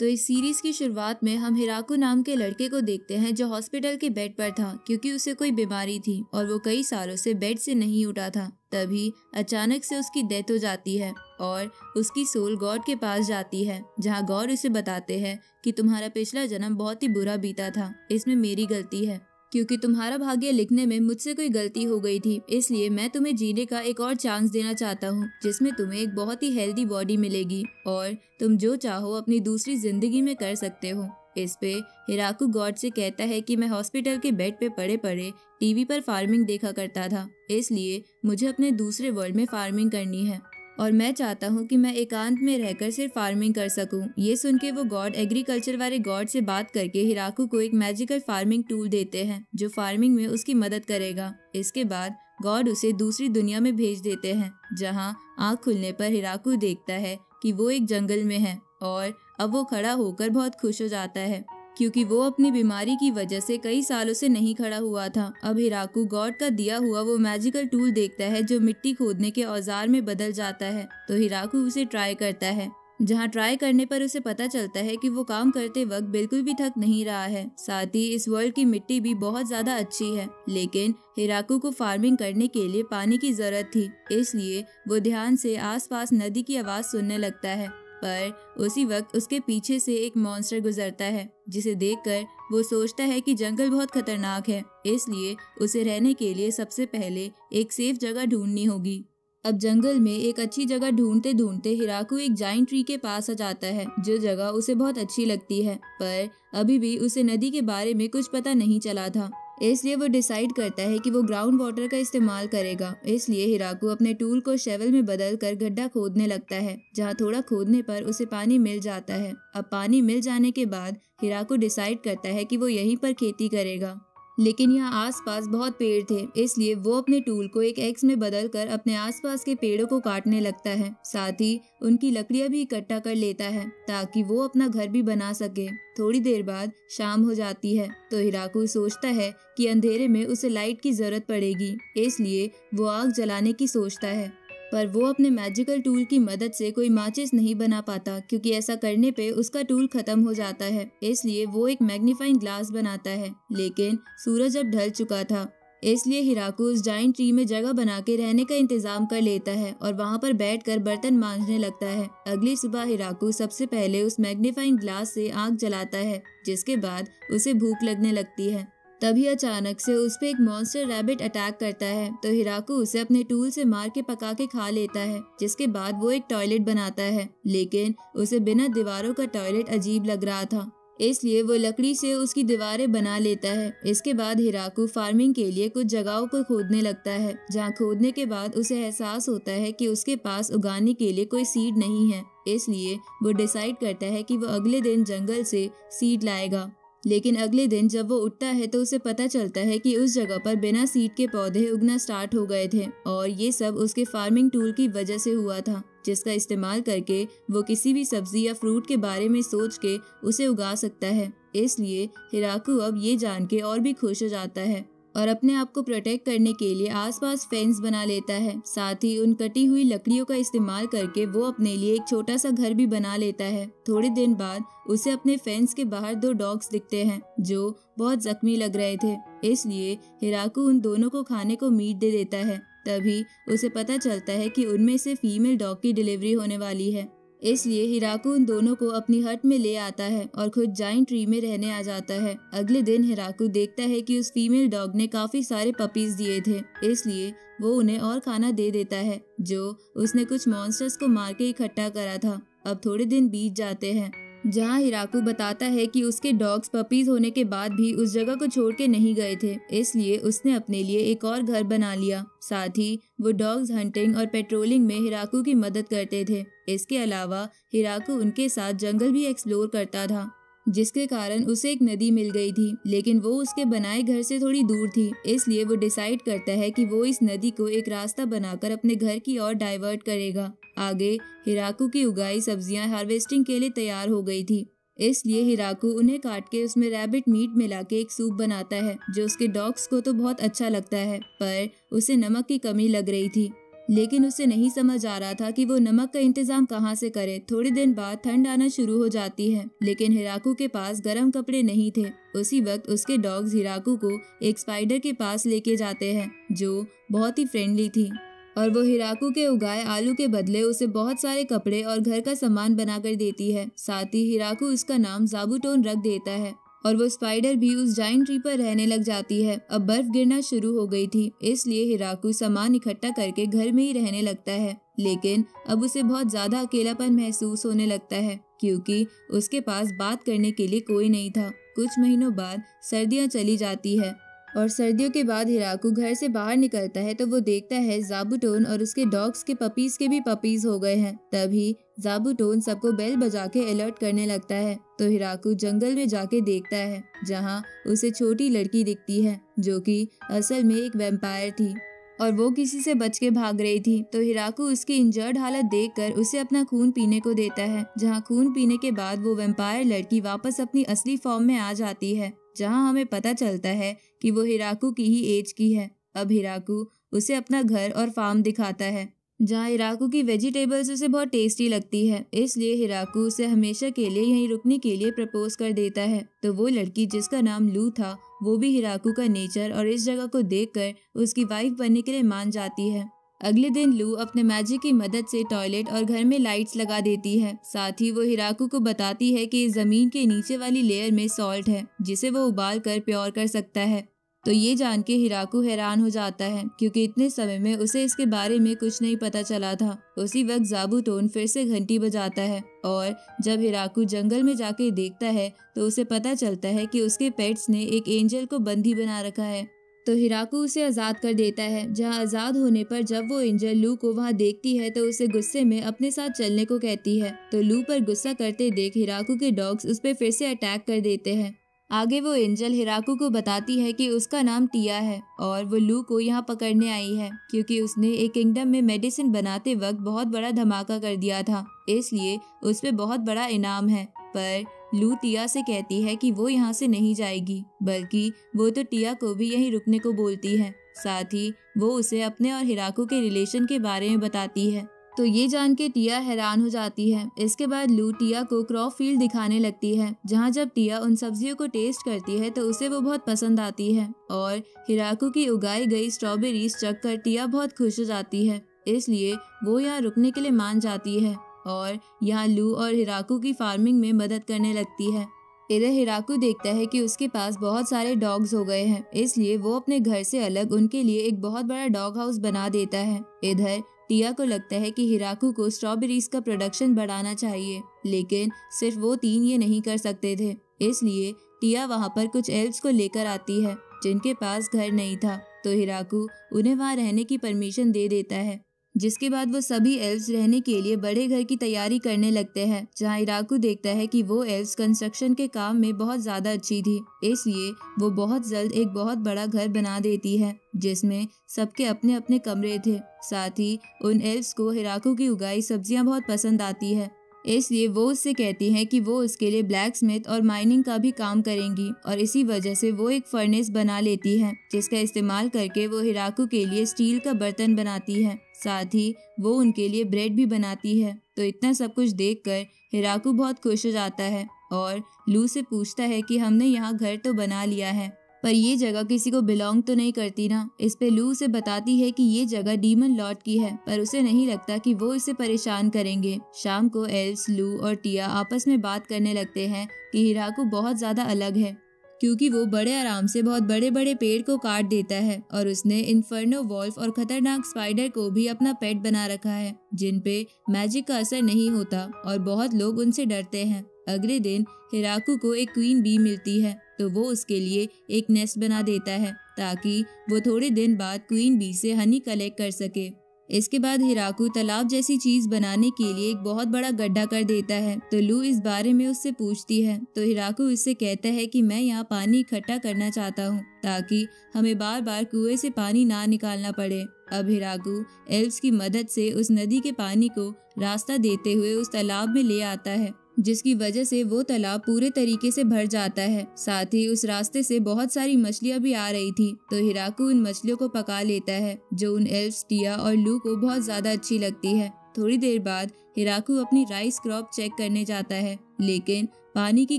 तो इस सीरीज की शुरुआत में हम हिराकू नाम के लड़के को देखते हैं जो हॉस्पिटल के बेड पर था क्योंकि उसे कोई बीमारी थी और वो कई सालों से बेड से नहीं उठा था। तभी अचानक से उसकी डेथ हो जाती है और उसकी सोल गॉड के पास जाती है, जहाँ गॉड उसे बताते हैं कि तुम्हारा पिछला जन्म बहुत ही बुरा बीता था, इसमें मेरी गलती है क्योंकि तुम्हारा भाग्य लिखने में मुझसे कोई गलती हो गई थी। इसलिए मैं तुम्हें जीने का एक और चांस देना चाहता हूँ जिसमें तुम्हें एक बहुत ही हेल्दी बॉडी मिलेगी और तुम जो चाहो अपनी दूसरी जिंदगी में कर सकते हो। इस पे हिराकू गॉड से कहता है कि मैं हॉस्पिटल के बेड पे पड़े पड़े टीवी पर फार्मिंग देखा करता था, इसलिए मुझे अपने दूसरे वर्ल्ड में फार्मिंग करनी है और मैं चाहता हूँ कि मैं एकांत में रहकर सिर्फ फार्मिंग कर सकूँ। ये सुन के वो गॉड एग्रीकल्चर वाले गॉड से बात करके हिराकू को एक मैजिकल फार्मिंग टूल देते हैं जो फार्मिंग में उसकी मदद करेगा। इसके बाद गॉड उसे दूसरी दुनिया में भेज देते हैं, जहाँ आँख खुलने पर हिराकू देखता है कि वो एक जंगल में है और अब वो खड़ा होकर बहुत खुश हो जाता है क्योंकि वो अपनी बीमारी की वजह से कई सालों से नहीं खड़ा हुआ था। अब हिराकू गॉड का दिया हुआ वो मैजिकल टूल देखता है जो मिट्टी खोदने के औजार में बदल जाता है, तो हिराकू उसे ट्राई करता है, जहाँ ट्राई करने पर उसे पता चलता है कि वो काम करते वक्त बिल्कुल भी थक नहीं रहा है। साथ ही इस वर्ल्ड की मिट्टी भी बहुत ज्यादा अच्छी है, लेकिन हिराकू को फार्मिंग करने के लिए पानी की जरूरत थी, इसलिए वो ध्यान से आसपास नदी की आवाज सुनने लगता है। पर उसी वक्त उसके पीछे से एक मॉन्स्टर गुजरता है, जिसे देखकर वो सोचता है कि जंगल बहुत खतरनाक है, इसलिए उसे रहने के लिए सबसे पहले एक सेफ जगह ढूंढनी होगी। अब जंगल में एक अच्छी जगह ढूंढते ढूंढते हिराकू एक जाइंट ट्री के पास आ जाता है, जो जगह उसे बहुत अच्छी लगती है, पर अभी भी उसे नदी के बारे में कुछ पता नहीं चला था, इसलिए वो डिसाइड करता है कि वो ग्राउंड वाटर का इस्तेमाल करेगा। इसलिए हिराकू अपने टूल को शेवल में बदल कर गड्ढा खोदने लगता है, जहाँ थोड़ा खोदने पर उसे पानी मिल जाता है। अब पानी मिल जाने के बाद हिराकू डिसाइड करता है कि वो यहीं पर खेती करेगा, लेकिन यहाँ आसपास बहुत पेड़ थे, इसलिए वो अपने टूल को एक एक्स में बदलकर अपने आसपास के पेड़ों को काटने लगता है। साथ ही उनकी लकड़ियाँ भी इकट्ठा कर लेता है ताकि वो अपना घर भी बना सके। थोड़ी देर बाद शाम हो जाती है, तो हिराकू सोचता है कि अंधेरे में उसे लाइट की जरूरत पड़ेगी, इसलिए वो आग जलाने की सोचता है, पर वो अपने मैजिकल टूल की मदद से कोई माचिस नहीं बना पाता क्योंकि ऐसा करने पे उसका टूल खत्म हो जाता है। इसलिए वो एक मैग्नीफाइंग ग्लास बनाता है, लेकिन सूरज अब ढल चुका था, इसलिए हिराकू उस जाइंट ट्री में जगह बना के रहने का इंतजाम कर लेता है और वहाँ पर बैठकर बर्तन मांजने लगता है। अगली सुबह हिराकू सबसे पहले उस मैग्नीफाइंग ग्लास से आग जलाता है, जिसके बाद उसे भूख लगने लगती है। तभी अचानक से उस पे एक मॉन्स्टर रैबिट अटैक करता है, तो हिराकू उसे अपने टूल से मार के पका के खा लेता है, जिसके बाद वो एक टॉयलेट बनाता है, लेकिन उसे बिना दीवारों का टॉयलेट अजीब लग रहा था, इसलिए वो लकड़ी से उसकी दीवारें बना लेता है। इसके बाद हिराकू फार्मिंग के लिए कुछ जगहों को खोदने लगता है, जहाँ खोदने के बाद उसे एहसास होता है कि उसके पास उगाने के लिए कोई सीड नहीं है, इसलिए वो डिसाइड करता है कि वो अगले दिन जंगल से सीड लाएगा। लेकिन अगले दिन जब वो उठता है तो उसे पता चलता है कि उस जगह पर बिना सीड के पौधे उगना स्टार्ट हो गए थे और ये सब उसके फार्मिंग टूल की वजह से हुआ था, जिसका इस्तेमाल करके वो किसी भी सब्जी या फ्रूट के बारे में सोच के उसे उगा सकता है। इसलिए हिराकू अब ये जान के और भी खुश हो जाता है और अपने आप को प्रोटेक्ट करने के लिए आसपास फेंस बना लेता है। साथ ही उन कटी हुई लकड़ियों का इस्तेमाल करके वो अपने लिए एक छोटा सा घर भी बना लेता है। थोड़े दिन बाद उसे अपने फेंस के बाहर 2 डॉग्स दिखते हैं जो बहुत जख्मी लग रहे थे, इसलिए हिराकू उन दोनों को खाने को मीट दे देता है। तभी उसे पता चलता है कि उनमें से फीमेल डॉग की डिलीवरी होने वाली है, इसलिए हिराकू उन दोनों को अपनी हट में ले आता है और खुद जाइंट ट्री में रहने आ जाता है। अगले दिन हिराकू देखता है कि उस फीमेल डॉग ने काफी सारे पपीज दिए थे, इसलिए वो उन्हें और खाना दे देता है जो उसने कुछ मॉन्स्टर्स को मार के इकट्ठा करा था। अब थोड़े दिन बीत जाते हैं, जहाँ हिराकू बताता है कि उसके डॉग्स पपीज होने के बाद भी उस जगह को छोड़ के नहीं गए थे, इसलिए उसने अपने लिए एक और घर बना लिया। साथ ही वो डॉग्स हंटिंग और पेट्रोलिंग में हिराकू की मदद करते थे। इसके अलावा हिराकू उनके साथ जंगल भी एक्सप्लोर करता था, जिसके कारण उसे एक नदी मिल गई थी, लेकिन वो उसके बनाए घर से थोड़ी दूर थी, इसलिए वो डिसाइड करता है कि वो इस नदी को एक रास्ता बनाकर अपने घर की ओर डाइवर्ट करेगा। आगे हिराकू की उगाई सब्जियां हार्वेस्टिंग के लिए तैयार हो गई थी, इसलिए हिराकू उन्हें काट के उसमें रैबिट मीट मिला के एक सूप बनाता है, जो उसके डॉग्स को तो बहुत अच्छा लगता है, पर उसे नमक की कमी लग रही थी। लेकिन उसे नहीं समझ आ रहा था कि वो नमक का इंतजाम कहाँ से करे। थोड़े दिन बाद ठंड आना शुरू हो जाती है, लेकिन हिराकू के पास गर्म कपड़े नहीं थे। उसी वक्त उसके डॉग्स हिराकू को एक स्पाइडर के पास लेके जाते हैं जो बहुत ही फ्रेंडली थी, और वो हिराकू के उगाए आलू के बदले उसे बहुत सारे कपड़े और घर का सामान बनाकर देती है। साथ ही हिराकू उसका नाम ज़ाबूटोन रख देता है, और वो स्पाइडर भी उस जाइंट ट्री पर रहने लग जाती है। अब बर्फ गिरना शुरू हो गई थी, इसलिए हिराकू सामान इकट्ठा करके घर में ही रहने लगता है। लेकिन अब उसे बहुत ज्यादा अकेलापन महसूस होने लगता है, क्योंकि उसके पास बात करने के लिए कोई नहीं था। कुछ महीनों बाद सर्दियाँ चली जाती है, और सर्दियों के बाद हिराकू घर से बाहर निकलता है तो वो देखता है ज़ाबूटोन और उसके डॉग्स के पपीज के भी पपीज हो गए हैं। तभी ज़ाबूटोन सबको बेल बजा के अलर्ट करने लगता है। तो हिराकू जंगल में जाके देखता है, जहाँ उसे छोटी लड़की दिखती है जो कि असल में एक वैम्पायर थी, और वो किसी से बच के भाग रही थी। तो हिराकू उसकी इंजर्ड हालत देखकर उसे अपना खून पीने को देता है, जहाँ खून पीने के बाद वो वैम्पायर लड़की वापस अपनी असली फॉर्म में आ जाती है, जहाँ हमें पता चलता है कि वो हिराकू की ही एज की है। अब हिराकू उसे अपना घर और फार्म दिखाता है, जहाँ हिराकू की वेजिटेबल्स उसे बहुत टेस्टी लगती है, इसलिए हिराकू उसे हमेशा के लिए यहीं रुकने के लिए प्रपोज कर देता है। तो वो लड़की जिसका नाम लू था, वो भी हिराकू का नेचर और इस जगह को देखकर उसकी वाइफ बनने के लिए मान जाती है। अगले दिन लू अपने मैजिक की मदद से टॉयलेट और घर में लाइट्स लगा देती है। साथ ही वो हिराकू को बताती है कि जमीन के नीचे वाली लेयर में सॉल्ट है, जिसे वो उबाल कर प्योर कर सकता है। तो ये जान के हिराकू हैरान हो जाता है, क्योंकि इतने समय में उसे इसके बारे में कुछ नहीं पता चला था। उसी वक्त ज़ाबूटोन फिर से घंटी बजाता है, और जब हिराकू जंगल में जाके देखता है तो उसे पता चलता है कि उसके पेट्स ने एक एंजल को बंदी बना रखा है। तो हिराकू उसे आज़ाद कर देता है, जहाँ आज़ाद होने पर जब वो एंजल लू को वहाँ देखती है तो उसे गुस्से में अपने साथ चलने को कहती है। तो लू पर गुस्सा करते देख हिराकू के डॉग्स उस पर फिर से अटैक कर देते हैं। आगे वो एंजल हिराकू को बताती है कि उसका नाम टिया है, और वो लू को यहाँ पकड़ने आई है क्योंकि उसने एक किंगडम में मेडिसिन बनाते वक्त बहुत बड़ा धमाका कर दिया था, इसलिए उस पे बहुत बड़ा इनाम है। पर लू टिया से कहती है कि वो यहाँ से नहीं जाएगी, बल्कि वो तो टिया को भी यहीं रुकने को बोलती है। साथ ही वो उसे अपने और हिराकू के रिलेशन के बारे में बताती है। तो ये जान के टिया हैरान हो जाती है। इसके बाद लू टिया को क्रॉप फील्ड दिखाने लगती है, जहाँ जब टिया उन सब्जियों को टेस्ट करती है तो उसे वो बहुत पसंद आती है, और हिराकू की उगाई गई स्ट्रॉबेरीज चख कर टिया बहुत खुश हो जाती है, इसलिए वो यहाँ रुकने के लिए मान जाती है और यहाँ लू और हिराकू की फार्मिंग में मदद करने लगती है। इधर हिराकू देखता है कि उसके पास बहुत सारे डॉग्स हो गए हैं, इसलिए वो अपने घर से अलग उनके लिए एक बहुत बड़ा डॉग हाउस बना देता है। इधर टिया को लगता है कि हिराकू को स्ट्रॉबेरीज का प्रोडक्शन बढ़ाना चाहिए, लेकिन सिर्फ वो तीन ये नहीं कर सकते थे, इसलिए टिया वहाँ पर कुछ एल्व्स को लेकर आती है जिनके पास घर नहीं था। तो हिराकू उन्हें वहाँ रहने की परमिशन दे देता है, जिसके बाद वो सभी एल्व्स रहने के लिए बड़े घर की तैयारी करने लगते हैं, जहाँ हिराकू देखता है कि वो एल्व्स कंस्ट्रक्शन के काम में बहुत ज्यादा अच्छी थी, इसलिए वो बहुत जल्द एक बहुत बड़ा घर बना देती है जिसमें सबके अपने अपने कमरे थे। साथ ही उन एल्व्स को हिराकू की उगाई सब्जियां बहुत पसंद आती है, इसलिए वो उससे कहती हैं कि वो उसके लिए ब्लैक स्मिथ और माइनिंग का भी काम करेंगी, और इसी वजह से वो एक फर्नेस बना लेती है जिसका इस्तेमाल करके वो हिराकू के लिए स्टील का बर्तन बनाती है। साथ ही वो उनके लिए ब्रेड भी बनाती है। तो इतना सब कुछ देखकर हिराकू बहुत खुश हो जाता है और लू से पूछता है कि हमने यहाँ घर तो बना लिया है, पर ये जगह किसी को बिलोंग तो नहीं करती ना। इस पे लू उसे बताती है कि ये जगह डीमन लॉर्ड की है, पर उसे नहीं लगता कि वो इसे परेशान करेंगे। शाम को एल्व्स, लू और टिया आपस में बात करने लगते हैं कि हिराकू बहुत ज्यादा अलग है, क्योंकि वो बड़े आराम से बहुत बड़े बड़े पेड़ को काट देता है, और उसने इन्फर्नो वॉल्फ और खतरनाक स्पाइडर को भी अपना पेट बना रखा है, जिन पे मैजिक का असर नहीं होता और बहुत लोग उनसे डरते हैं। अगले दिन हिराकू को एक क्वीन बी मिलती है, तो वो उसके लिए एक नेस्ट बना देता है ताकि वो थोड़े दिन बाद क्वीन बी से हनी कलेक्ट कर सके। इसके बाद हिराकू तालाब जैसी चीज बनाने के लिए एक बहुत बड़ा गड्ढा कर देता है। तो लू इस बारे में उससे पूछती है, तो हिराकू इससे कहता है कि मैं यहाँ पानी इकट्ठा करना चाहता हूँ ताकि हमें बार बार कुएं से पानी ना निकालना पड़े। अब हिराकू एल्व्स की मदद से उस नदी के पानी को रास्ता देते हुए उस तालाब में ले आता है, जिसकी वजह से वो तालाब पूरे तरीके से भर जाता है। साथ ही उस रास्ते से बहुत सारी मछलियां भी आ रही थी, तो हिराकू उन मछलियों को पका लेता है, जो उन एल्फ्स टिया और लू को बहुत ज्यादा अच्छी लगती है। थोड़ी देर बाद हिराकू अपनी राइस क्रॉप चेक करने जाता है, लेकिन पानी की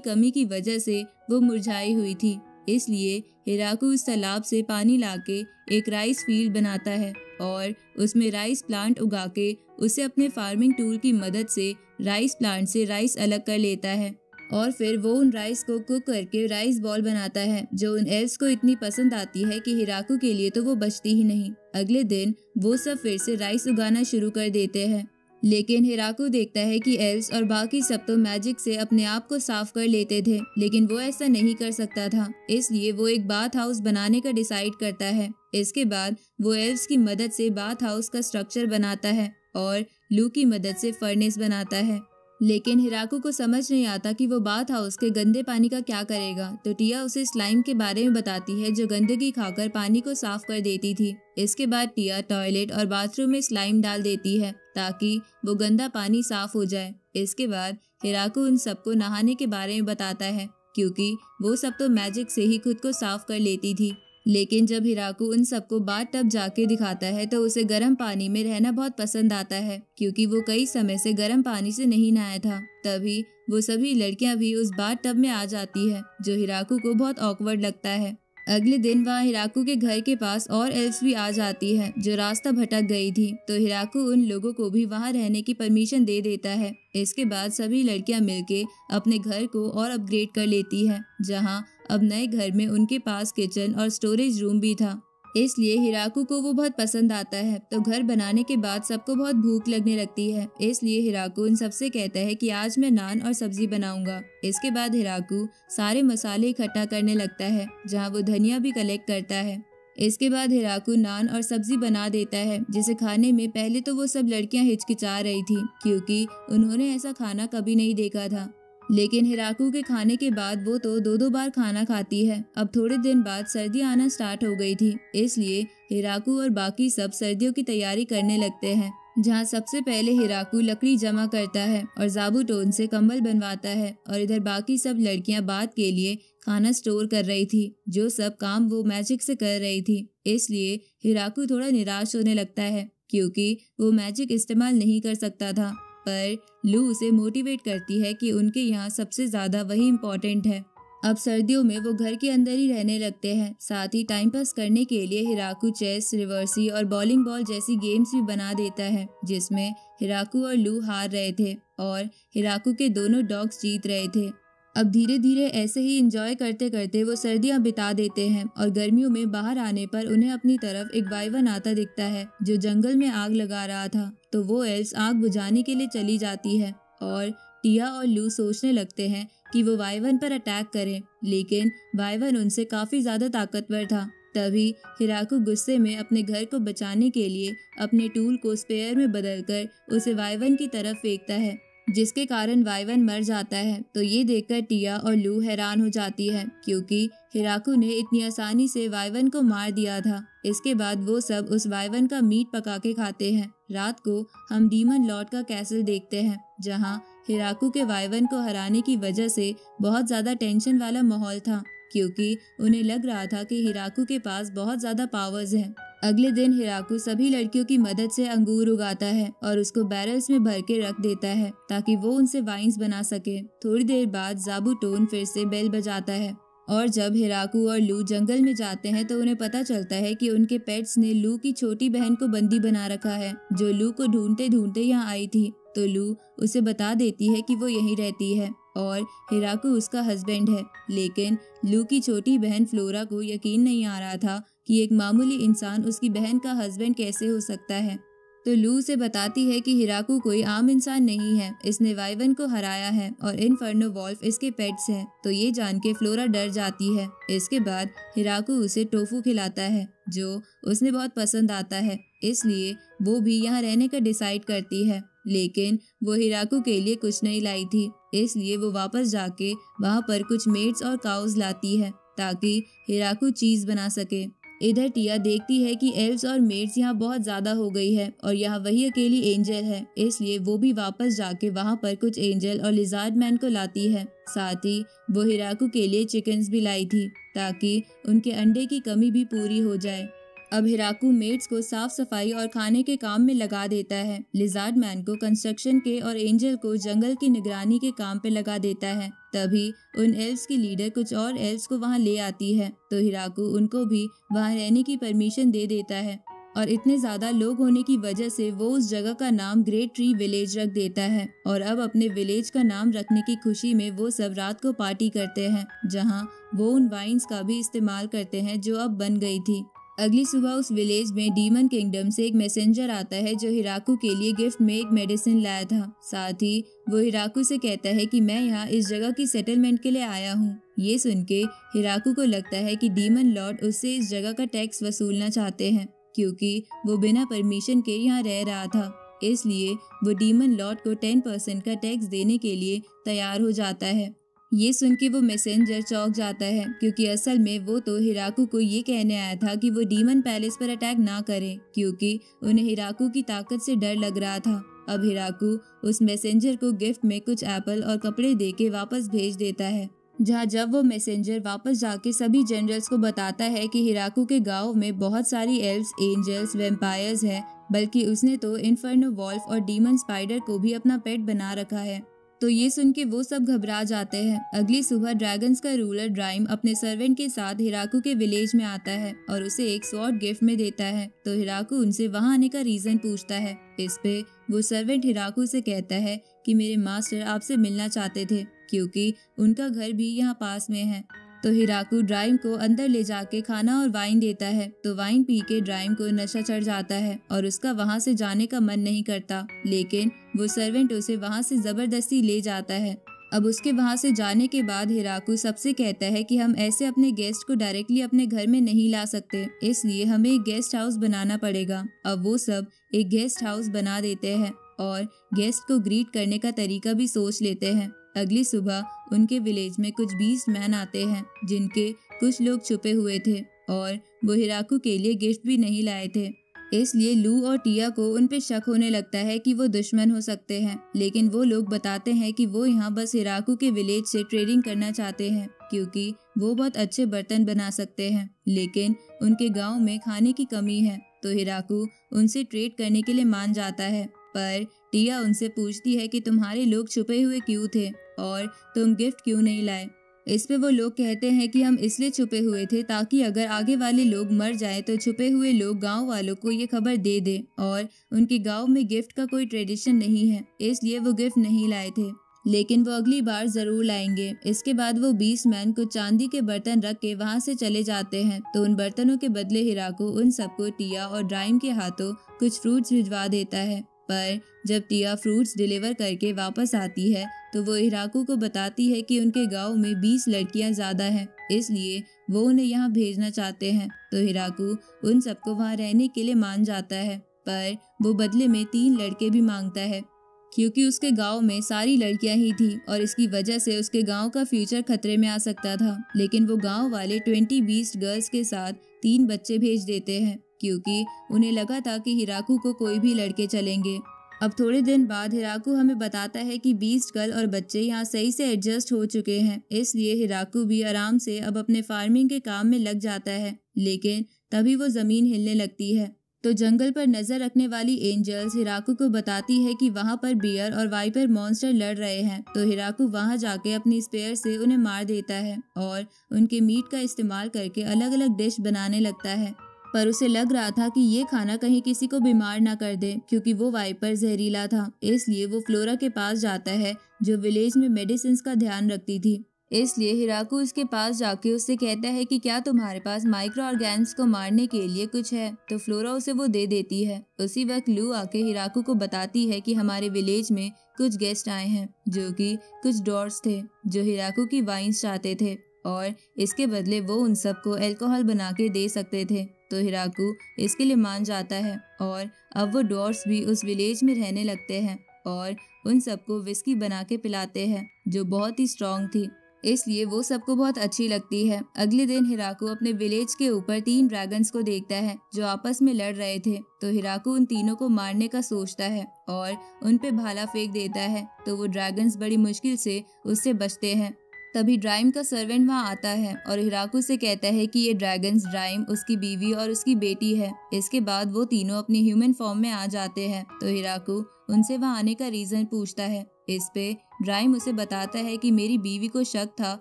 कमी की वजह से वो मुरझाई हुई थी। इसलिए हिराकू उस तालाब से पानी लाके एक राइस फील्ड बनाता है और उसमें राइस प्लांट उगा के उसे अपने फार्मिंग टूल की मदद से राइस प्लांट से राइस अलग कर लेता है और फिर वो उन राइस को कुक करके राइस बॉल बनाता है, जो उन एल्फ्स को इतनी पसंद आती है कि हिराकू के लिए तो वो बचती ही नहीं। अगले दिन वो सब फिर से राइस उगाना शुरू कर देते हैं, लेकिन हिराकू देखता है कि एल्फ्स और बाकी सब तो मैजिक से अपने आप को साफ कर लेते थे, लेकिन वो ऐसा नहीं कर सकता था। इसलिए वो एक बाथ हाउस बनाने का डिसाइड करता है। इसके बाद वो एल्फ्स की मदद से बाथ हाउस का स्ट्रक्चर बनाता है और लू की मदद से फर्नेस बनाता है। लेकिन हिराकू को समझ नहीं आता कि वो बाथ हाउस के गंदे पानी का क्या करेगा, तो टिया उसे स्लाइम के बारे में बताती है, जो गंदगी खाकर पानी को साफ कर देती थी। इसके बाद टिया टॉयलेट और बाथरूम में स्लाइम डाल देती है ताकि वो गंदा पानी साफ हो जाए। इसके बाद हिराकू उन सबको नहाने के बारे में बताता है, क्योंकि वो सब तो मैजिक से ही खुद को साफ कर लेती थी। लेकिन जब हिराकू उन सबको बाथ टब जाके दिखाता है तो उसे गर्म पानी में रहना बहुत पसंद आता है, क्योंकि वो कई समय से गर्म पानी से नहीं नहाया था। तभी वो सभी लड़कियां भी उस बाथ टब में आ जाती है, जो हिराकू को बहुत ऑकवर्ड लगता है। अगले दिन वहाँ हिराकू के घर के पास और एल्फ्स भी आ जाती है, जो रास्ता भटक गई थी, तो हिराकू उन लोगों को भी वहाँ रहने की परमिशन दे देता है। इसके बाद सभी लड़कियां मिलके अपने घर को और अपग्रेड कर लेती है, जहाँ अब नए घर में उनके पास किचन और स्टोरेज रूम भी था। इसलिए हिराकू को वो बहुत पसंद आता है। तो घर बनाने के बाद सबको बहुत भूख लगने लगती है, इसलिए हिराकू उन सबसे कहता है कि आज मैं नान और सब्जी बनाऊंगा। इसके बाद हिराकू सारे मसाले इकट्ठा करने लगता है, जहाँ वो धनिया भी कलेक्ट करता है। इसके बाद हिराकू नान और सब्जी बना देता है, जिसे खाने में पहले तो वो सब लड़कियां हिचकिचा रही थी, क्योंकि उन्होंने ऐसा खाना कभी नहीं देखा था। लेकिन हिराकू के खाने के बाद वो तो दो बार खाना खाती है। अब थोड़े दिन बाद सर्दी आना स्टार्ट हो गई थी, इसलिए हिराकू और बाकी सब सर्दियों की तैयारी करने लगते हैं, जहाँ सबसे पहले हिराकू लकड़ी जमा करता है और ज़ाबूटोन से कंबल बनवाता है, और इधर बाकी सब लड़कियां बाद के लिए खाना स्टोर कर रही थी। जो सब काम वो मैजिक से कर रही थी, इसलिए हिराकू थोड़ा निराश होने लगता है, क्योंकि वो मैजिक इस्तेमाल नहीं कर सकता था। पर लू उसे मोटिवेट करती है कि उनके यहाँ सबसे ज्यादा वही इम्पोर्टेंट है। अब सर्दियों में वो घर के अंदर ही रहने लगते हैं। साथ ही टाइम पास करने के लिए हिराकू चेस, रिवर्सी और बॉलिंग बॉल जैसी गेम्स भी बना देता है, जिसमें हिराकू और लू हार रहे थे और हिराकू के दोनों डॉग्स जीत रहे थे। अब धीरे धीरे ऐसे ही एंजॉय करते करते वो सर्दियां बिता देते हैं, और गर्मियों में बाहर आने पर उन्हें अपनी तरफ एक वाइवन आता दिखता है, जो जंगल में आग लगा रहा था। तो वो एल्स आग बुझाने के लिए चली जाती है, और टिया और लू सोचने लगते हैं कि वो वाइवन पर अटैक करें, लेकिन वाइवन उनसे काफी ज्यादा ताकतवर था। तभी हिराकू गुस्से में अपने घर को बचाने के लिए अपने टूल को स्पेयर में बदलकर उसे वाइवन की तरफ फेंकता है, जिसके कारण वाइवन मर जाता है। तो ये देखकर टिया और लू हैरान हो जाती है, क्योंकि हिराकू ने इतनी आसानी से वाइवन को मार दिया था। इसके बाद वो सब उस वाइवन का मीट पका के खाते हैं। रात को हम डीमन लॉर्ड का कैसल देखते हैं, जहाँ हिराकू के वाइवन को हराने की वजह से बहुत ज्यादा टेंशन वाला माहौल था, क्योंकि उन्हें लग रहा था कि हिराकू के पास बहुत ज्यादा पावर्स हैं। अगले दिन हिराकू सभी लड़कियों की मदद से अंगूर उगाता है और उसको बैरल्स में भर के रख देता है, ताकि वो उनसे वाइन्स बना सके। थोड़ी देर बाद ज़ाबूटोन फिर से बेल बजाता है, और जब हिराकू और लू जंगल में जाते हैं तो उन्हें पता चलता है कि उनके पेट्स ने लू की छोटी बहन को बंदी बना रखा है, जो लू को ढूंढते ढूंढते यहाँ आई थी। तो लू उसे बता देती है कि वो यहीं रहती है और हिराकू उसका हस्बैंड है। लेकिन लू की छोटी बहन फ्लोरा को यकीन नहीं आ रहा था कि एक मामूली इंसान उसकी बहन का हस्बैंड कैसे हो सकता है। तो लू उसे बताती है कि हिराकू कोई आम इंसान नहीं है, इसने वाइवन को हराया है और इन्फर्नो वॉल्फ इसके पेट्स हैं। तो ये जान के फ्लोरा डर जाती है। इसके बाद हिराकू उसे टोफू खिलाता है, जो उसने बहुत पसंद आता है, इसलिए वो भी यहाँ रहने का डिसाइड करती है। लेकिन वो हिराकू के लिए कुछ नहीं लाई थी, इसलिए वो वापस जाके वहाँ पर कुछ मेट्स और काउज लाती है, ताकि हिराकू चीज बना सके। इधर टिया देखती है कि एल्व्स और मेड्स यहाँ बहुत ज्यादा हो गई है और यहाँ वही अकेली एंजल है, इसलिए वो भी वापस जाके वहाँ पर कुछ एंजल और लिजार्ड मैन को लाती है। साथ ही वो हिराकू के लिए चिकन्स भी लाई थी ताकि उनके अंडे की कमी भी पूरी हो जाए। अब हिराकू मेड्स को साफ सफाई और खाने के काम में लगा देता है, लिजार्ड मैन को कंस्ट्रक्शन के और एंजल को जंगल की निगरानी के काम पे लगा देता है। तभी उन एल्व्स की लीडर कुछ और एल्व्स को वहाँ ले आती है, तो हिराकू उनको भी वहाँ रहने की परमिशन दे देता है और इतने ज्यादा लोग होने की वजह से वो उस जगह का नाम ग्रेट ट्री विलेज रख देता है। और अब अपने विलेज का नाम रखने की खुशी में वो सब रात को पार्टी करते हैं, जहाँ वो उन वाइन्स का भी इस्तेमाल करते हैं जो अब बन गई थी। अगली सुबह उस विलेज में डीमन किंगडम से एक मैसेंजर आता है जो हिराकू के लिए गिफ्ट में एक मेडिसिन लाया था। साथ ही वो हिराकू से कहता है कि मैं यहाँ इस जगह की सेटलमेंट के लिए आया हूँ। ये सुन के हिराकू को लगता है कि डीमन लॉर्ड उससे इस जगह का टैक्स वसूलना चाहते हैं, क्योंकि वो बिना परमिशन के यहाँ रह रहा था। इसलिए वो डीमन लॉर्ड को 10% का टैक्स देने के लिए तैयार हो जाता है। ये सुन के वो मैसेंजर चौंक जाता है, क्योंकि असल में वो तो हिराकू को ये कहने आया था कि वो डीमन पैलेस पर अटैक ना करे, क्योंकि उन्हें हिराकू की ताकत से डर लग रहा था। अब हिराकू उस मैसेंजर को गिफ्ट में कुछ एप्पल और कपड़े देके वापस भेज देता है, जहाँ जब वो मैसेंजर वापस जाके सभी जनरल्स को बताता है कि हिराकू के गांव में बहुत सारी एल्व्स, एंजल्स, वैम्पायर्स हैं, बल्कि उसने तो इन्फर्नो वॉल्फ और डीमन स्पाइडर को भी अपना पेट बना रखा है। तो ये सुन के वो सब घबरा जाते हैं। अगली सुबह ड्रैगन्स का रूलर ड्राइम अपने सर्वेंट के साथ हिराकू के विलेज में आता है और उसे एक स्वॉर्ड गिफ्ट में देता है। तो हिराकू उनसे वहाँ आने का रीजन पूछता है। इस पे वो सर्वेंट हिराकू से कहता है कि मेरे मास्टर आपसे मिलना चाहते थे, क्योंकि उनका घर भी यहाँ पास में है। तो हिराकू ड्राइम को अंदर ले जाके खाना और वाइन देता है। तो वाइन पी के ड्राइम को नशा चढ़ जाता है और उसका वहाँ से जाने का मन नहीं करता, लेकिन वो सर्वेंट उसे वहाँ से जबरदस्ती ले जाता है। अब उसके वहाँ से जाने के बाद हिराकू सबसे कहता है कि हम ऐसे अपने गेस्ट को डायरेक्टली अपने घर में नहीं ला सकते, इसलिए हमें एक गेस्ट हाउस बनाना पड़ेगा। अब वो सब एक गेस्ट हाउस बना देते हैं और गेस्ट को ग्रीट करने का तरीका भी सोच लेते हैं। अगली सुबह उनके विलेज में कुछ बीस्ट मैन आते हैं, जिनके कुछ लोग छुपे हुए थे और वो हिराकू के लिए गिफ्ट भी नहीं लाए थे। इसलिए लू और टिया को उन पे शक होने लगता है कि वो दुश्मन हो सकते हैं, लेकिन वो लोग बताते हैं कि वो यहाँ बस हिराकू के विलेज से ट्रेडिंग करना चाहते हैं, क्योंकि वो बहुत अच्छे बर्तन बना सकते हैं, लेकिन उनके गाँव में खाने की कमी है। तो हिराकू उनसे ट्रेड करने के लिए मान जाता है, पर टिया उनसे पूछती है कि तुम्हारे लोग छुपे हुए क्यों थे और तुम गिफ्ट क्यों नहीं लाए। इस पे वो लोग कहते हैं कि हम इसलिए छुपे हुए थे ताकि अगर आगे वाले लोग मर जाए तो छुपे हुए लोग गांव वालों को ये खबर दे दे, और उनके गांव में गिफ्ट का कोई ट्रेडिशन नहीं है, इसलिए वो गिफ्ट नहीं लाए थे, लेकिन वो अगली बार जरूर लाएंगे। इसके बाद वो बीस्ट मैन को चांदी के बर्तन रख के वहाँ से चले जाते हैं। तो उन बर्तनों के बदले हिराकू उन सबको टिया और ड्राइम के हाथों कुछ फ्रूट्स भिजवा देता है। पर जब टिया फ्रूट्स डिलीवर करके वापस आती है तो वो हिराकू को बताती है कि उनके गांव में 20 लड़कियां ज्यादा हैं, इसलिए वो उन्हें यहाँ भेजना चाहते हैं। तो हिराकू उन सबको वहाँ रहने के लिए मान जाता है, पर वो बदले में 3 लड़के भी मांगता है, क्योंकि उसके गांव में सारी लड़कियां ही थी और इसकी वजह से उसके गांव का फ्यूचर खतरे में आ सकता था। लेकिन वो गांव वाले 20 बीस्ट गर्ल्स के साथ 3 बच्चे भेज देते हैं, क्योंकि उन्हें लगा था कि हिराकू को कोई भी लड़के चलेंगे। अब थोड़े दिन बाद हिराकू हमें बताता है कि बीस्ट गर्ल और बच्चे यहाँ सही से एडजस्ट हो चुके हैं, इसलिए हिराकू भी आराम से अब अपने फार्मिंग के काम में लग जाता है। लेकिन तभी वो जमीन हिलने लगती है, तो जंगल पर नजर रखने वाली एंजल्स हिराकू को बताती है कि वहाँ पर बियर और वाइपर मॉन्स्टर लड़ रहे हैं। तो हिराकू वहाँ जाके अपनी स्पेयर से उन्हें मार देता है और उनके मीट का इस्तेमाल करके अलग अलग डिश बनाने लगता है। पर उसे लग रहा था कि ये खाना कहीं किसी को बीमार ना कर दे, क्योंकि वो वाइपर जहरीला था। इसलिए वो फ्लोरा के पास जाता है, जो विलेज में मेडिसिन का ध्यान रखती थी। इसलिए हिराकू उसके पास जाके उससे कहता है कि क्या तुम्हारे पास माइक्रो ऑर्गेन्स को मारने के लिए कुछ है। तो फ्लोरा उसे वो दे देती है। उसी वक्त लू आके हिराकू को बताती है कि हमारे विलेज में कुछ गेस्ट आए हैं, जो कि कुछ डॉर्स थे जो हिराकू की वाइन्स चाहते थे, और इसके बदले वो उन सबको अल्कोहल बना के दे सकते थे। तो हिराकू इसके लिए मान जाता है और अब वो डॉर्स भी उस विलेज में रहने लगते हैं और उन सबको विस्की बना के पिलाते हैं, जो बहुत ही स्ट्रॉन्ग थी। इसलिए वो सबको बहुत अच्छी लगती है। अगले दिन हिराकू अपने विलेज के ऊपर 3 ड्रैगन्स को देखता है जो आपस में लड़ रहे थे। तो हिराकू उन तीनों को मारने का सोचता है और उन पे भाला फेंक देता है, तो वो ड्रैगन्स बड़ी मुश्किल से उससे बचते हैं। तभी ड्राइम का सर्वेंट वहाँ आता है और हिराकू से कहता है कि ये ड्रैगन्स ड्राइम, उसकी बीवी और उसकी बेटी है। इसके बाद वो तीनों अपनी ह्यूमन फॉर्म में आ जाते हैं। तो हिराकू उनसे वहाँ आने का रीजन पूछता है। इस पे ड्राइम उसे बताता है कि मेरी बीवी को शक था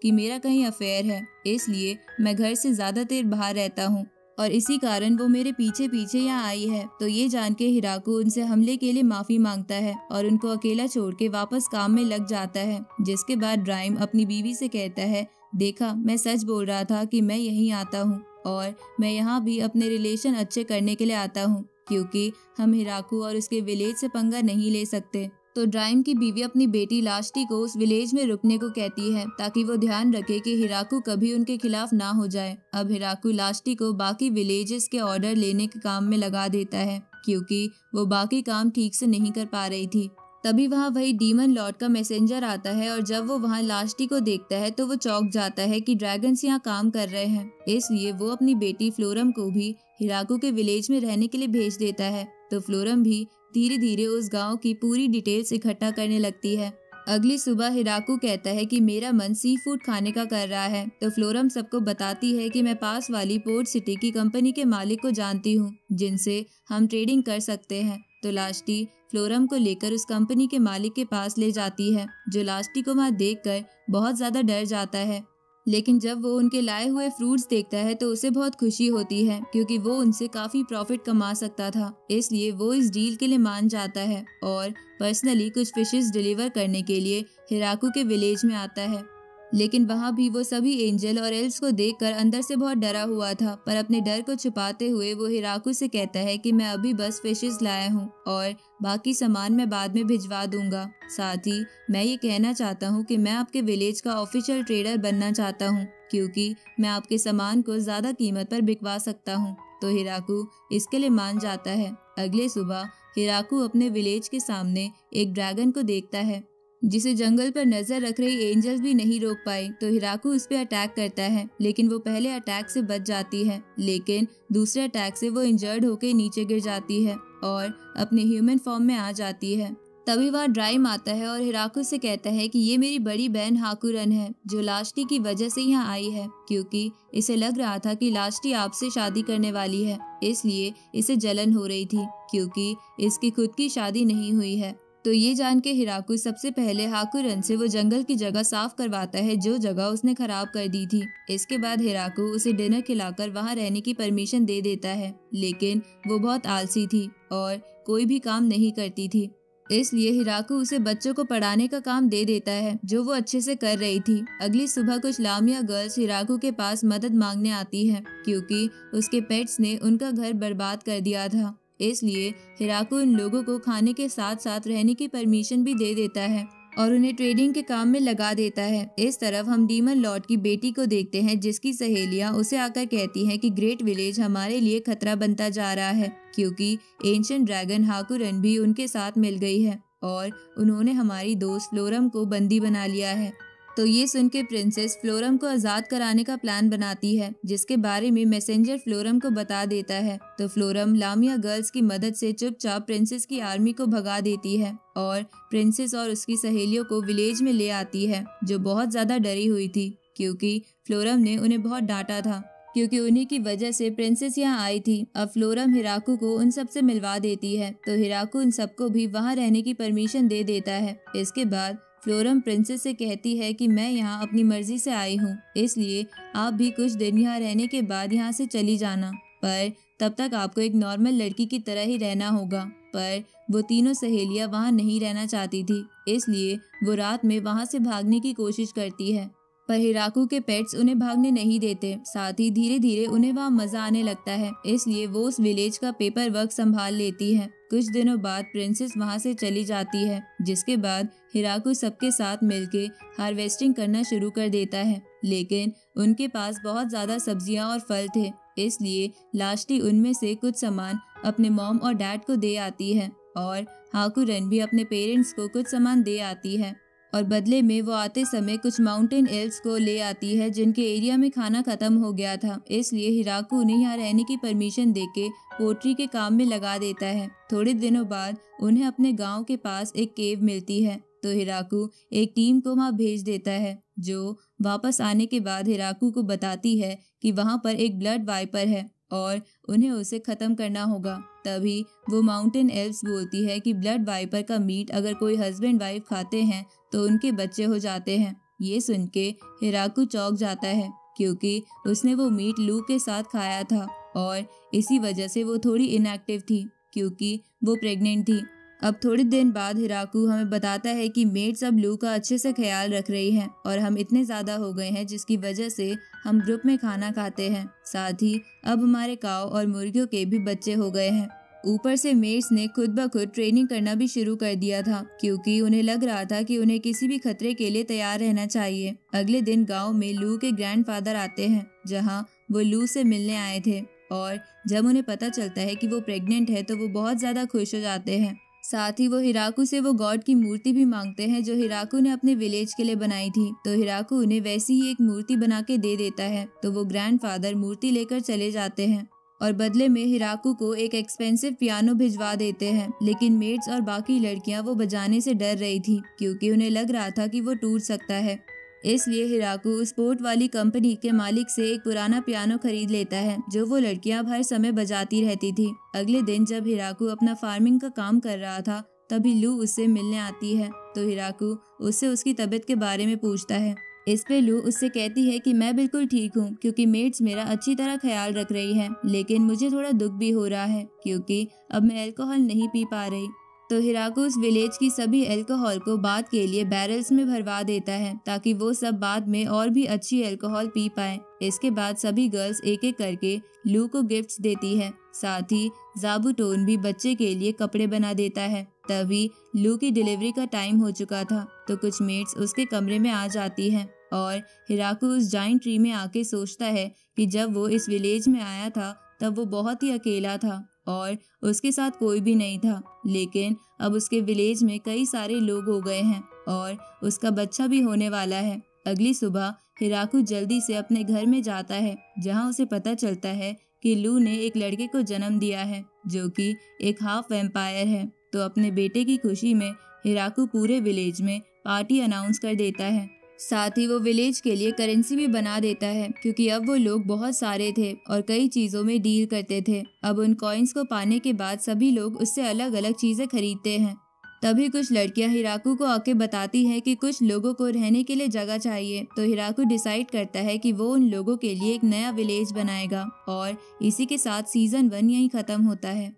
कि मेरा कहीं अफेयर है, इसलिए मैं घर से ज्यादा देर बाहर रहता हूँ और इसी कारण वो मेरे पीछे पीछे यहाँ आई है। तो ये जान के हिराकू उनसे हमले के लिए माफी मांगता है और उनको अकेला छोड़ के वापस काम में लग जाता है। जिसके बाद ड्राइम अपनी बीवी से कहता है, देखा, मैं सच बोल रहा था कि मैं यहीं आता हूँ और मैं यहाँ भी अपने रिलेशन अच्छे करने के लिए आता हूँ, क्योंकि हम हिराकू और उसके विलेज से पंगा नहीं ले सकते। तो ड्राइम की बीवी अपनी बेटी लास्टी को उस विलेज में रुकने को कहती है ताकि वो ध्यान रखे कि हिराकू कभी उनके खिलाफ ना हो जाए। अब हिराकू लास्टी को बाकी विलेजेस के ऑर्डर लेने के काम में लगा देता है, क्योंकि वो बाकी काम ठीक से नहीं कर पा रही थी। तभी वहाँ वही डीमन लॉर्ड का मैसेंजर आता है और जब वो वहाँ लास्टी को देखता है तो वो चौंक जाता है कि ड्रैगन्स यहाँ काम कर रहे हैं। इसलिए वो अपनी बेटी फ्लोरम को भी हिराकू के विलेज में रहने के लिए भेज देता है। तो फ्लोरम भी धीरे धीरे उस गांव की पूरी डिटेल्स इकट्ठा करने लगती है। अगली सुबह हिराकू कहता है कि मेरा मन सी फूड खाने का कर रहा है। तो फ्लोरम सबको बताती है कि मैं पास वाली पोर्ट सिटी की कंपनी के मालिक को जानती हूँ जिनसे हम ट्रेडिंग कर सकते हैं। तो लास्टी फ्लोरम को लेकर उस कंपनी के मालिक के पास ले जाती है, जो लास्टी को वहाँ देखकर बहुत ज्यादा डर जाता है। लेकिन जब वो उनके लाए हुए फ्रूट्स देखता है तो उसे बहुत खुशी होती है, क्योंकि वो उनसे काफी प्रॉफिट कमा सकता था। इसलिए वो इस डील के लिए मान जाता है और पर्सनली कुछ फिशेस डिलीवर करने के लिए हिराकू के विलेज में आता है। लेकिन वहाँ भी वो सभी एंजल और एल्स को देखकर अंदर से बहुत डरा हुआ था, पर अपने डर को छुपाते हुए वो हिराकू से कहता है कि मैं अभी बस फिशेस लाया हूँ और बाकी सामान मैं बाद में भिजवा दूंगा। साथ ही मैं ये कहना चाहता हूँ कि मैं आपके विलेज का ऑफिशियल ट्रेडर बनना चाहता हूँ, क्योंकि मैं आपके सामान को ज्यादा कीमत पर बिकवा सकता हूँ। तो हिराकू इसके लिए मान जाता है। अगले सुबह हिराकू अपने विलेज के सामने एक ड्रैगन को देखता है, जिसे जंगल पर नजर रख रही एंजल्स भी नहीं रोक पाई। तो हिराकू उस पर अटैक करता है, लेकिन वो पहले अटैक से बच जाती है, लेकिन दूसरे अटैक से वो इंजर्ड होकर नीचे गिर जाती है और अपने ह्यूमन फॉर्म में आ जाती है। तभी वहाँ ड्राइम आता है और हिराकू से कहता है कि ये मेरी बड़ी बहन हाकुरन है, जो लास्टी की वजह से यहाँ आई है, क्योंकि इसे लग रहा था कि लास्टी आपसे शादी करने वाली है, इसलिए इसे जलन हो रही थी, क्योंकि इसकी खुद की शादी नहीं हुई है। तो ये जान के हिराकू सबसे पहले हाकुरन से वो जंगल की जगह साफ करवाता है जो जगह उसने खराब कर दी थी। इसके बाद हिराकू उसे डिनर खिलाकर वहाँ रहने की परमिशन दे देता है, लेकिन वो बहुत आलसी थी और कोई भी काम नहीं करती थी। इसलिए हिराकू उसे बच्चों को पढ़ाने का काम दे देता है, जो वो अच्छे से कर रही थी। अगली सुबह कुछ लामिया गर्ल्स हिराकू के पास मदद मांगने आती हैं, क्योंकि उसके पेट्स ने उनका घर बर्बाद कर दिया था। इसलिए हिराकू इन लोगों को खाने के साथ साथ रहने की परमिशन भी दे देता है और उन्हें ट्रेडिंग के काम में लगा देता है। इस तरफ हम डीमन लॉर्ड की बेटी को देखते हैं, जिसकी सहेलियां उसे आकर कहती हैं कि ग्रेट विलेज हमारे लिए खतरा बनता जा रहा है, क्योंकि एंशिएंट ड्रैगन हाकुरन भी उनके साथ मिल गई है और उन्होंने हमारी दोस्त फ्लोरम को बंदी बना लिया है। तो ये सुन के प्रिंसेस फ्लोरम को आजाद कराने का प्लान बनाती है, जिसके बारे में मैसेंजर फ्लोरम को बता देता है। तो फ्लोरम लामिया गर्ल्स की मदद से चुपचाप प्रिंसेस की आर्मी को भगा देती है और प्रिंसेस और उसकी सहेलियों को विलेज में ले आती है, जो बहुत ज्यादा डरी हुई थी, क्योंकि फ्लोरम ने उन्हें बहुत डांटा था, क्योंकि उन्हीं की वजह से प्रिंसेस यहाँ आई थी। अब फ्लोरम हिराकू को उन सब से मिलवा देती है, तो हिराकू उन सबको भी वहाँ रहने की परमिशन दे देता है। इसके बाद फ्लोरम प्रिंसेस से कहती है कि मैं यहाँ अपनी मर्जी से आई हूँ, इसलिए आप भी कुछ दिन यहाँ रहने के बाद यहाँ से चली जाना, पर तब तक आपको एक नॉर्मल लड़की की तरह ही रहना होगा। पर वो तीनों सहेलियाँ वहाँ नहीं रहना चाहती थी, इसलिए वो रात में वहाँ से भागने की कोशिश करती है, पर हिराकू के पेट्स उन्हें भागने नहीं देते। साथ ही धीरे धीरे उन्हें वहाँ मजा आने लगता है, इसलिए वो उस विलेज का पेपर वर्क संभाल लेती है। कुछ दिनों बाद प्रिंसेस वहाँ से चली जाती है, जिसके बाद हिराकू सबके साथ मिलके हार्वेस्टिंग करना शुरू कर देता है, लेकिन उनके पास बहुत ज्यादा सब्जियाँ और फल थे, इसलिए लास्टी उनमें से कुछ सामान अपने मॉम और डैड को दे आती है और हाकुरन भी अपने पेरेंट्स को कुछ सामान दे आती है। और बदले में वो आते समय कुछ माउंटेन एल्व्स को ले आती है जिनके एरिया में खाना खत्म हो गया था। इसलिए हिराकू उन्हें यहाँ रहने की परमिशन देके पोट्री के काम में लगा देता है। थोड़े दिनों बाद उन्हें अपने गांव के पास एक केव मिलती है, तो हिराकू एक टीम को वहां भेज देता है, जो वापस आने के बाद हिराकू को बताती है कि वहां पर एक ब्लड वाइपर है और उन्हें उसे खत्म करना होगा। तभी वो माउंटेन एल्व्स बोलती है कि ब्लड वाइपर का मीट अगर कोई हस्बैंड वाइफ खाते हैं तो उनके बच्चे हो जाते हैं। ये सुन के हिराकू चौंक जाता है, क्योंकि उसने वो मीट लू के साथ खाया था और इसी वजह से वो थोड़ी इनएक्टिव थी, क्योंकि वो प्रेग्नेंट थी। अब थोड़े दिन बाद हिराकू हमें बताता है कि मेड्स अब लू का अच्छे से ख्याल रख रही हैं और हम इतने ज़्यादा हो गए हैं जिसकी वजह से हम ग्रुप में खाना खाते हैं। साथ ही अब हमारे काऊ और मुर्गियों के भी बच्चे हो गए हैं। ऊपर से मेड्स ने खुद ब खुद ट्रेनिंग करना भी शुरू कर दिया था, क्योंकि उन्हें लग रहा था कि उन्हें किसी भी खतरे के लिए तैयार रहना चाहिए। अगले दिन गाँव में लू के ग्रैंडफादर आते हैं, जहाँ वो लू से मिलने आए थे, और जब उन्हें पता चलता है कि वो प्रेग्नेंट है तो वो बहुत ज़्यादा खुश हो जाते हैं। साथ ही वो हिराकू से वो गॉड की मूर्ति भी मांगते हैं जो हिराकू ने अपने विलेज के लिए बनाई थी। तो हिराकू उन्हें वैसी ही एक मूर्ति बना के दे देता है, तो वो ग्रैंडफादर मूर्ति लेकर चले जाते हैं और बदले में हिराकू को एक एक्सपेंसिव पियानो भिजवा देते हैं। लेकिन मेड्स और बाकी लड़कियां वो बजाने से डर रही थी, क्योंकि उन्हें लग रहा था कि वो टूट सकता है। इसलिए हिराकू स्पोर्ट वाली कंपनी के मालिक से एक पुराना पियानो खरीद लेता है, जो वो लड़कियां हर समय बजाती रहती थी। अगले दिन जब हिराकू अपना फार्मिंग का काम कर रहा था, तभी लू उससे मिलने आती है, तो हिराकू उससे उसकी तबीयत के बारे में पूछता है। इस पे लू उससे कहती है कि मैं बिल्कुल ठीक हूँ, क्योंकि मेड्स मेरा अच्छी तरह ख्याल रख रही है, लेकिन मुझे थोड़ा दुख भी हो रहा है क्योंकि अब मैं अल्कोहल नहीं पी पा रही। तो हिराकू उस विलेज की सभी अल्कोहल को बाद के लिए बैरल्स में भरवा देता है, ताकि वो सब बाद में और भी अच्छी अल्कोहल पी पाए। इसके बाद सभी गर्ल्स एक एक करके लू को गिफ्ट्स देती है। साथ ही ज़ाबूटोन भी बच्चे के लिए कपड़े बना देता है। तभी लू की डिलीवरी का टाइम हो चुका था, तो कुछ मेड्स उसके कमरे में आ जाती हैं और हिराकू उस जाइंट ट्री में आके सोचता है कि जब वो इस विलेज में आया था तब वो बहुत ही अकेला था और उसके साथ कोई भी नहीं था, लेकिन अब उसके विलेज में कई सारे लोग हो गए हैं और उसका बच्चा भी होने वाला है। अगली सुबह हिराकू जल्दी से अपने घर में जाता है, जहां उसे पता चलता है कि लू ने एक लड़के को जन्म दिया है जो कि एक हाफ वैम्पायर है। तो अपने बेटे की खुशी में हिराकू पूरे विलेज में पार्टी अनाउंस कर देता है। साथ ही वो विलेज के लिए करेंसी भी बना देता है, क्योंकि अब वो लोग बहुत सारे थे और कई चीज़ों में डील करते थे। अब उन कॉइन्स को पाने के बाद सभी लोग उससे अलग अलग चीज़ें खरीदते हैं। तभी कुछ लड़कियां हिराकू को आके बताती हैं कि कुछ लोगों को रहने के लिए जगह चाहिए। तो हिराकू डिसाइड करता है कि वो उन लोगों के लिए एक नया विलेज बनाएगा और इसी के साथ सीजन 1 यहीं खत्म होता है।